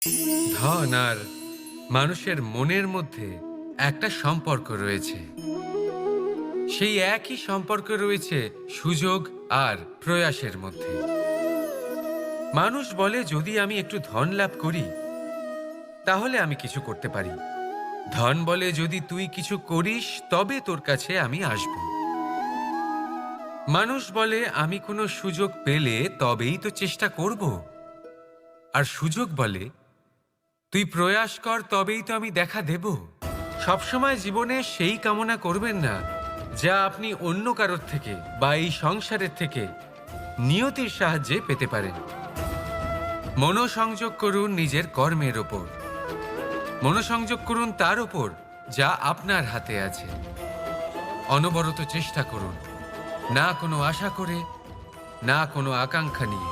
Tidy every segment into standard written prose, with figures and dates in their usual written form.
ধন আর মানুষের মনের মধ্যে একটা সম্পর্ক রয়েছে। সেই একই সম্পর্ক রয়েছে সুযোগ আর প্রয়াসের মধ্যে। মানুষ বলে যদি আমি একটু ধন লাভ করি তাহলে আমি কিছু করতে পারি। ধন বলে যদি তুই কিছু করিস তবে তোর কাছে আমি আসব। মানুষ বলে আমি কোনো সুযোগ পেলে তবেই তো চেষ্টা করব। আর সুযোগ বলে তুই প্রয়াস কর তবেই তো আমি দেখা দেব। সবসময় জীবনে সেই কামনা করবেন না যা আপনি অন্য কারোর থেকে বা এই সংসারের থেকে নিয়তির সাহায্যে পেতে পারেন। মনোসংযোগ করুন নিজের কর্মের ওপর। মনোসংযোগ করুন তার ওপর যা আপনার হাতে আছে। অনবরত চেষ্টা করুন, না কোনো আশা করে, না কোনো আকাঙ্ক্ষা নিয়ে।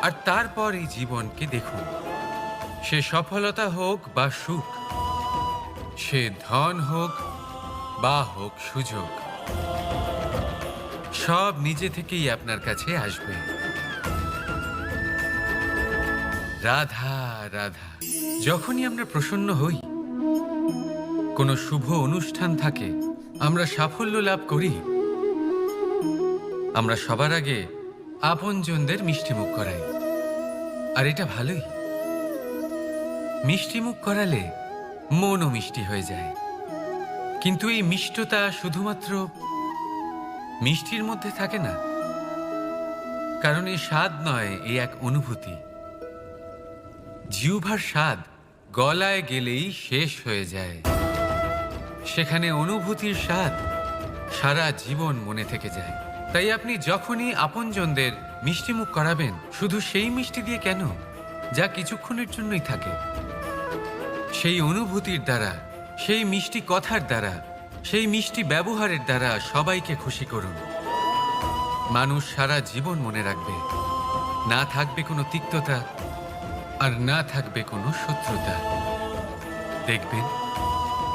আর তারপর এই জীবনকে দেখুন, সে সফলতা হোক বা সুখ, সে ধন হোক বা হোক সুযোগ, সব নিজে থেকেই আপনার কাছে আসবে। রাধা রাধা। যখনই আমরা প্রসন্ন হই, কোনো শুভ অনুষ্ঠান থাকে, আমরা সাফল্য লাভ করি, আমরা সবার আগে আপনজনদের মিষ্টিমুখ করাই। আর এটা ভালোই। মিষ্টিমুখ করালে মনও মিষ্টি হয়ে যায়। কিন্তু এই মিষ্টতা শুধুমাত্র মিষ্টির মধ্যে থাকে না, কারণ এই স্বাদ নয়, এই এক অনুভূতি। জিহ্বার স্বাদ গলায় গেলেই শেষ হয়ে যায়, সেখানে অনুভূতির স্বাদ সারা জীবন মনে থেকে যায়। তাই আপনি যখনই আপনজনদের মিষ্টিমুখ করাবেন, শুধু সেই মিষ্টি দিয়ে কেন, যা কিছুক্ষণের জন্যই থাকে, সেই অনুভূতির দ্বারা, সেই মিষ্টি কথার দ্বারা, সেই মিষ্টি ব্যবহারের দ্বারা সবাইকে খুশি করুন। মানুষ সারা জীবন মনে রাখবে। না থাকবে কোনো তিক্ততা, আর না থাকবে কোনো শত্রুতা। দেখবেন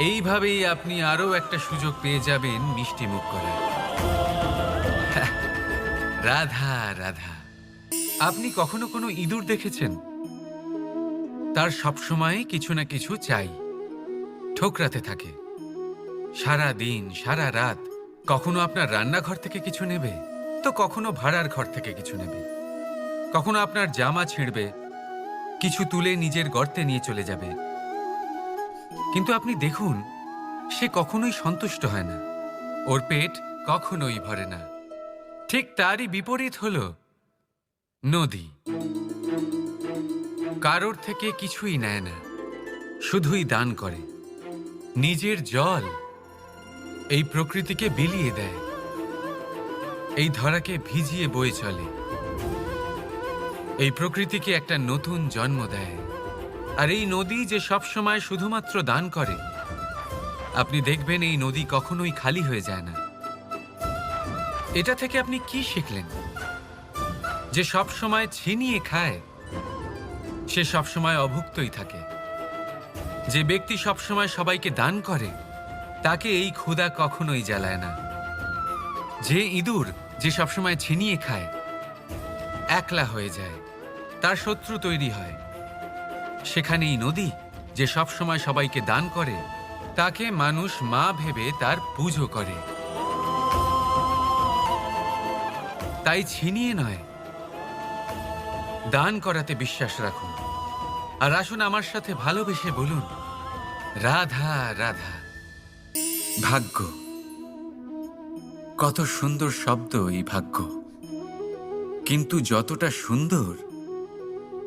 এইভাবেই আপনি আরো একটা সুযোগ পেয়ে যাবেন মিষ্টি মুখ করার। রাধা রাধা। আপনি কখনো কোনো ইঁদুর দেখেছেন? তার সবসময় কিছু না কিছু চাই, ঠোকরাতে থাকে সারা দিন সারা রাত। কখনো আপনার রান্নাঘর থেকে কিছু নেবে, তো কখনো ভাড়ার ঘর থেকে কিছু নেবে। কখনো আপনার জামা ছিঁড়বে, কিছু তুলে নিজের গর্তে নিয়ে চলে যাবে। কিন্তু আপনি দেখুন, সে কখনোই সন্তুষ্ট হয় না, ওর পেট কখনোই ভরে না। ঠিক তারই বিপরীত হলো নদী। কারোর থেকে কিছুই নেয় না, শুধুই দান করে। নিজের জল এই প্রকৃতিকে বিলিয়ে দেয়, এই ধরাকে ভিজিয়ে বয়ে চলে, এই প্রকৃতিকে একটা নতুন জন্ম দেয়। আর এই নদী যে সবসময় শুধুমাত্র দান করে, আপনি দেখবেন এই নদী কখনোই খালি হয়ে যায় না। এটা থেকে আপনি কি শিখলেন? যে সবসময় ছিনিয়ে খায়, সে সবসময় অভুক্তই থাকে। যে ব্যক্তি সবসময় সবাইকে দান করে, তাকে এই ক্ষুধা কখনোই জ্বালায় না। যে ইঁদুর যে সবসময় ছিনিয়ে খায়, একলা হয়ে যায়, তার শত্রু তৈরি হয়। সেখানেই নদী যে সবসময় সবাইকে দান করে, তাকে মানুষ মা ভেবে তার পুজো করে। তাই ছিনিয়ে নয়, দান করাতে বিশ্বাস রাখুন। আর আসুন আমার সাথে ভালোবেসে বলুন, রাধা রাধা। ভাগ্য, কত সুন্দর শব্দ এই ভাগ্য। কিন্তু যতটা সুন্দর,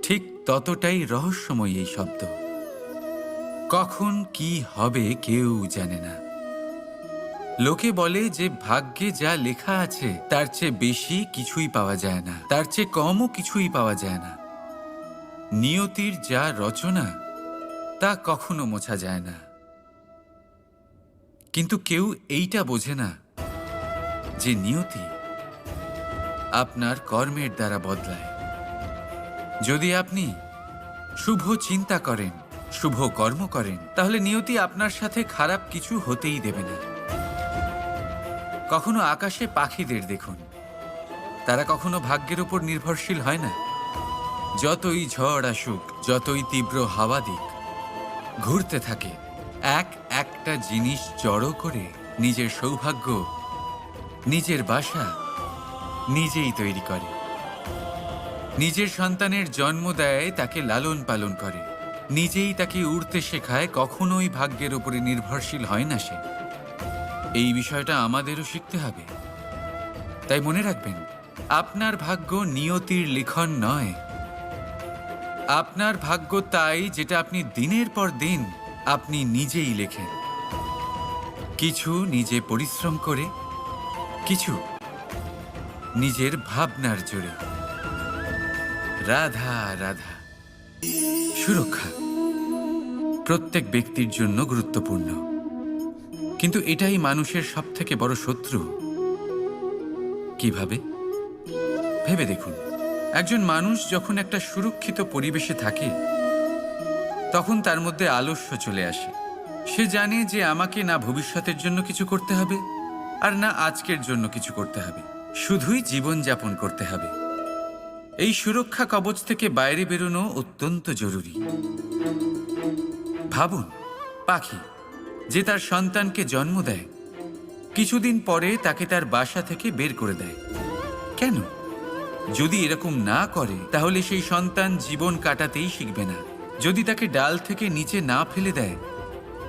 ঠিক ততটাই রহস্যময় এই শব্দ। কখন কি হবে কেউ জানে না। লোকে বলে যে ভাগ্যে যা লেখা আছে তার চেয়ে বেশি কিছুই পাওয়া যায় না, তার চেয়ে কমও কিছুই পাওয়া যায় না। নিয়তির যা রচনা তা কখনো মোছা যায় না। কিন্তু কেউ এইটা বোঝে না যে নিয়তি আপনার কর্মের দ্বারা বদলায়। যদি আপনি শুভ চিন্তা করেন, শুভ কর্ম করেন, তাহলে নিয়তি আপনার সাথে খারাপ কিছু হতেই দেবে না। কখনো আকাশে পাখিদের দেখুন, তারা কখনো ভাগ্যের উপর নির্ভরশীল হয় না। যতই ঝড় আসুক, যতই তীব্র হাওয়া দিক, ঘুরতে থাকে একটা জিনিস জড়ো করে নিজের সৌভাগ্য, নিজের বাসা নিজেই তৈরি করে। নিজের সন্তানের জন্ম দেয়, তাকে লালন পালন করে, নিজেই তাকে উড়তে শেখায়, কখনোই ভাগ্যের উপরে নির্ভরশীল হয় না সে। এই বিষয়টা আমাদেরও শিখতে হবে। তাই মনে রাখবেন, আপনার ভাগ্য নিয়তির লিখন নয়। আপনার ভাগ্য তাই যেটা আপনি দিনের পর দিন আপনি নিজেই লেখেন। কিছু নিজে পরিশ্রম করে, কিছু নিজের ভাবনার জোরে। রাধা রাধা। সুরক্ষা প্রত্যেক ব্যক্তির জন্য গুরুত্বপূর্ণ, কিন্তু এটাই মানুষের সবথেকে বড় শত্রু। কিভাবে? ভেবে দেখুন, একজন মানুষ যখন একটা সুরক্ষিত পরিবেশে থাকে, তখন তার মধ্যে আলস্য চলে আসে। সে জানে যে আমাকে না ভবিষ্যতের জন্য কিছু করতে হবে, আর না আজকের জন্য কিছু করতে হবে, শুধুই জীবনযাপন করতে হবে। এই সুরক্ষা কবচ থেকে বাইরে বেরোনো অত্যন্ত জরুরি। ভাবুন, পাখি যে তার সন্তানকে জন্ম দেয়, কিছুদিন পরে তাকে তার বাসা থেকে বের করে দেয়। কেন? যদি এরকম না করে তাহলে সেই সন্তান জীবন কাটাতেই শিখবে না। যদি তাকে ডাল থেকে নিচে না ফেলে দেয়,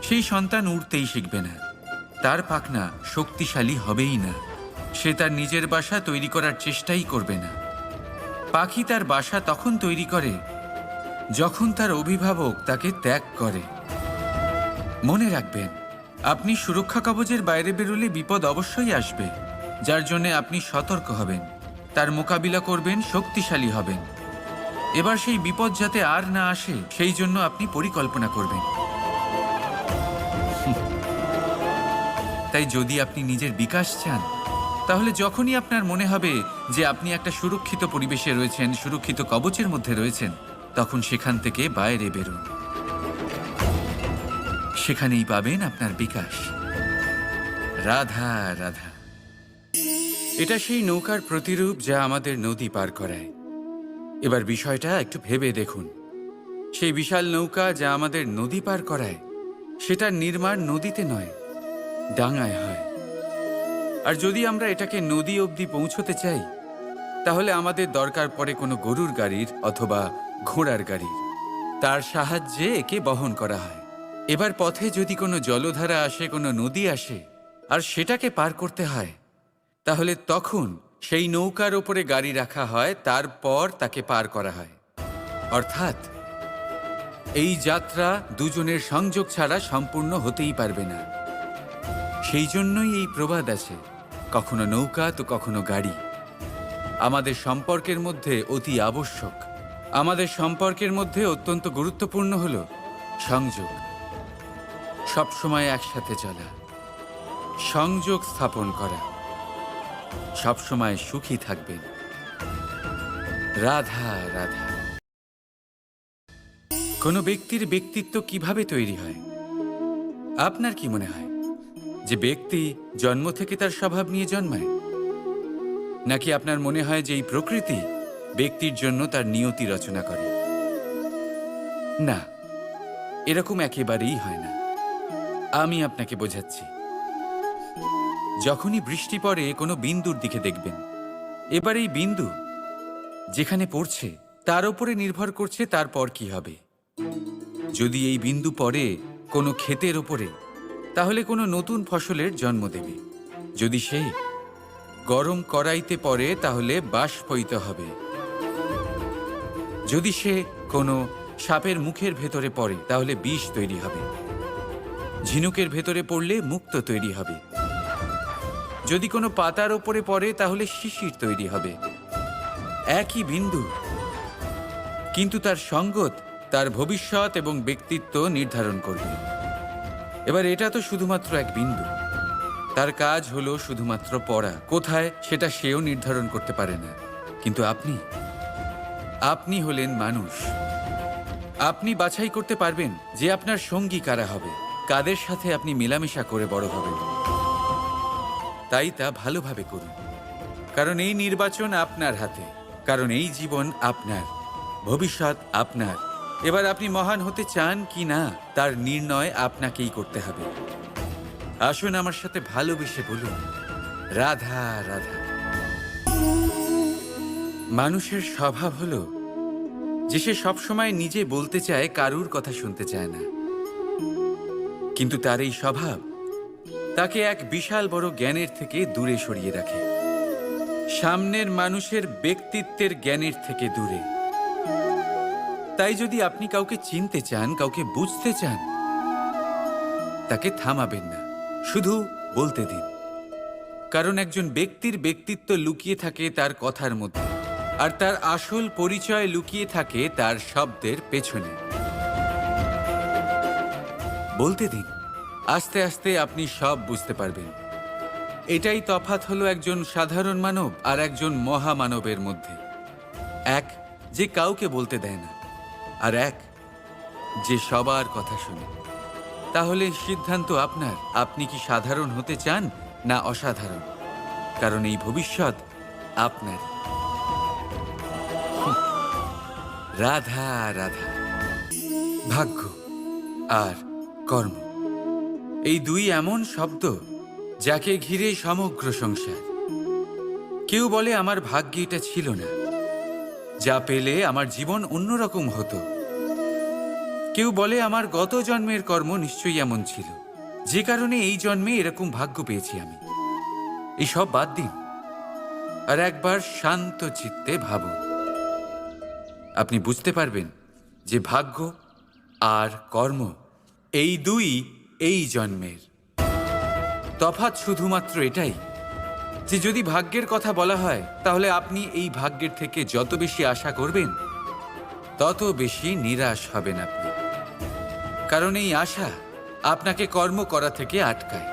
সেই সন্তান উড়তেই শিখবে না, তার পাখনা শক্তিশালী হবেই না, সে তার নিজের বাসা তৈরি করার চেষ্টাই করবে না। পাখি তার বাসা তখন তৈরি করে যখন তার অভিভাবক তাকে ত্যাগ করে। মনে রাখবেন, আপনি সুরক্ষা কবচের বাইরে বেরোলে বিপদ অবশ্যই আসবে, যার জন্য আপনি সতর্ক হবেন, তার মোকাবিলা করবেন, শক্তিশালী হবেন। এবার সেই বিপদ যাতে আর না আসে সেই জন্য আপনি পরিকল্পনা করবেন। তাই যদি আপনি নিজের বিকাশ চান, তাহলে যখনই আপনার মনে হবে যে আপনি একটা সুরক্ষিত পরিবেশে রয়েছেন, সুরক্ষিত কবচের মধ্যে রয়েছেন, তখন সেখান থেকে বাইরে বেরোন। সেখানেই পাবেন আপনার বিকাশ। রাধা রাধা। এটা সেই নৌকার প্রতিরূপ যা আমাদের নদী পার করায়। এবার বিষয়টা একটু ভেবে দেখুন, সেই বিশাল নৌকা যা আমাদের নদী পার করায়, সেটার নির্মাণ নদীতে নয়, ডাঙায় হয়। আর যদি আমরা এটাকে নদী অবধি পৌঁছতে চাই, তাহলে আমাদের দরকার পড়ে কোনো গরুর গাড়ির অথবা ঘোড়ার গাড়ির। তার সাহায্যে একে বহন করা হয়। এবার পথে যদি কোনো জলধারা আসে, কোনো নদী আসে, আর সেটাকে পার করতে হয়, তাহলে তখন সেই নৌকার ওপরে গাড়ি রাখা হয়, তারপর তাকে পার করা হয়। অর্থাৎ এই যাত্রা দুজনের সংযোগ ছাড়া সম্পূর্ণ হতেই পারবে না। সেই জন্যই এই প্রবাদ আছে, কখনো নৌকা তো কখনো গাড়ি। আমাদের সম্পর্কের মধ্যে অতি আবশ্যক, আমাদের সম্পর্কের মধ্যে অত্যন্ত গুরুত্বপূর্ণ হল সংযোগ। সবসময় একসাথে চলা, সংযোগ স্থাপন করা। সবসময় সুখী থাকবেন। রাধা রাধা। কোনো ব্যক্তির ব্যক্তিত্ব কিভাবে তৈরি হয়? আপনার কি মনে হয় যে ব্যক্তি জন্ম থেকে তার স্বভাব নিয়ে জন্মায়, নাকি আপনার মনে হয় যে এই প্রকৃতি ব্যক্তির জন্য তার নিয়তি রচনা করে? না, এরকম একেবারেই হয় না। আমি আপনাকে বোঝাচ্ছি। যখনই বৃষ্টি পড়ে কোনো বিন্দুর দিকে দেখবেন, এবার এই বিন্দু যেখানে পড়ছে তার উপরে নির্ভর করছে তারপর কি হবে। যদি এই বিন্দু পড়ে কোনো ক্ষেতের ওপরে, তাহলে কোনো নতুন ফসলের জন্ম দেবে। যদি সে গরম কড়াইতে পড়ে, তাহলে বাষ্পীত হবে। যদি সে কোনো সাপের মুখের ভেতরে পড়ে, তাহলে বিষ তৈরি হবে। ঝিনুকের ভেতরে পড়লে মুক্তো তৈরি হবে। যদি কোনো পাতার ওপরে পড়ে, তাহলে শিশির তৈরি হবে। একই বিন্দু, কিন্তু তার সঙ্গত তার ভবিষ্যৎ এবং ব্যক্তিত্ব নির্ধারণ করবে। এবার এটা তো শুধুমাত্র এক বিন্দু, তার কাজ হলো শুধুমাত্র পড়া। কোথায় সেটা সেও নির্ধারণ করতে পারে না। কিন্তু আপনি হলেন মানুষ। আপনি বাছাই করতে পারবেন যে আপনার সঙ্গী কারা হবে, কাদের সাথে আপনি মেলামেশা করে বড় হবেন। তাই তা ভালোভাবে করুন, কারণ এই নির্বাচন আপনার হাতে, কারণ এই জীবন আপনার। ভবিষ্যৎ আপনার। এবার আপনি মহান হতে চান কি না তার নির্ণয় আপনাকেই করতে হবে। আসুন আমার সাথে ভালোবেসে বলুন, রাধা রাধা। মানুষের স্বভাব হলো যে সে সবসময় নিজে বলতে চায়, কারুর কথা শুনতে চায় না। কিন্তু তার এই স্বভাব তাকে এক বিশাল বড় জ্ঞানের থেকে দূরে সরিয়ে রাখে, সামনের মানুষের ব্যক্তিত্বের জ্ঞানের থেকে দূরে। তাই যদি আপনি কাউকে চিনতে চান, কাউকে বুঝতে চান, তাকে থামাবেন না, শুধু বলতে দিন। কারণ একজন ব্যক্তির ব্যক্তিত্ব লুকিয়ে থাকে তার কথার মধ্যে, আর তার আসল পরিচয় লুকিয়ে থাকে তার শব্দের পেছনে। বলতে দিন, আস্তে আস্তে আপনি সব বুঝতে পারবেন। এটাই তফাৎ হলো একজন সাধারণ মানব আর একজন মহামানবের মধ্যে। এক যে কাউকে বলতে দেয় না, আর এক যে সবার কথা শুনে। তাহলে সিদ্ধান্ত আপনার, আপনি কি সাধারণ হতে চান না অসাধারণ? কারণ এই ভবিষ্যৎ আপনার। রাধা রাধা। ভাগ্য আর কর্ম, এই দুই এমন শব্দ যাকে ঘিরে সমগ্র সংসার। কেউ বলে আমার ভাগ্যে এটা ছিল না, যা পেলে আমার জীবন অন্যরকম হতো। কেউ বলে আমার গত জন্মের কর্ম নিশ্চয়ই এমন ছিল, যে কারণে এই জন্মে এরকম ভাগ্য পেয়েছি আমি। এসব বাদ দিন আর একবার শান্ত চিত্তে ভাবুন। আপনি বুঝতে পারবেন যে ভাগ্য আর কর্ম এই দুই এই জন্মের। তফাৎ শুধুমাত্র এটাই যে যদি ভাগ্যের কথা বলা হয়, তাহলে আপনি এই ভাগ্যের থেকে যত বেশি আশা করবেন তত বেশি নিরাশ হবেন আপনি। কারণ এই আশা আপনাকে কর্ম করা থেকে আটকায়।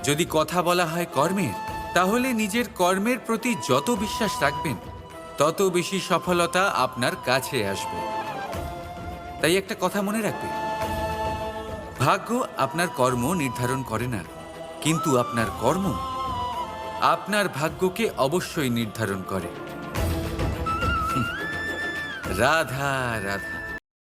যদি কথা বলা হয় কর্মের, তাহলে নিজের কর্মের প্রতি যত বিশ্বাস রাখবেন তত বেশি সফলতা আপনার কাছে আসবে। তাই একটা কথা মনে রাখবেন, ভাগ্য আপনার কর্ম নির্ধারণ করে না, কিন্তু আপনার কর্ম আপনার ভাগ্যকে অবশ্যই নির্ধারণ করে। রাধা রাধা।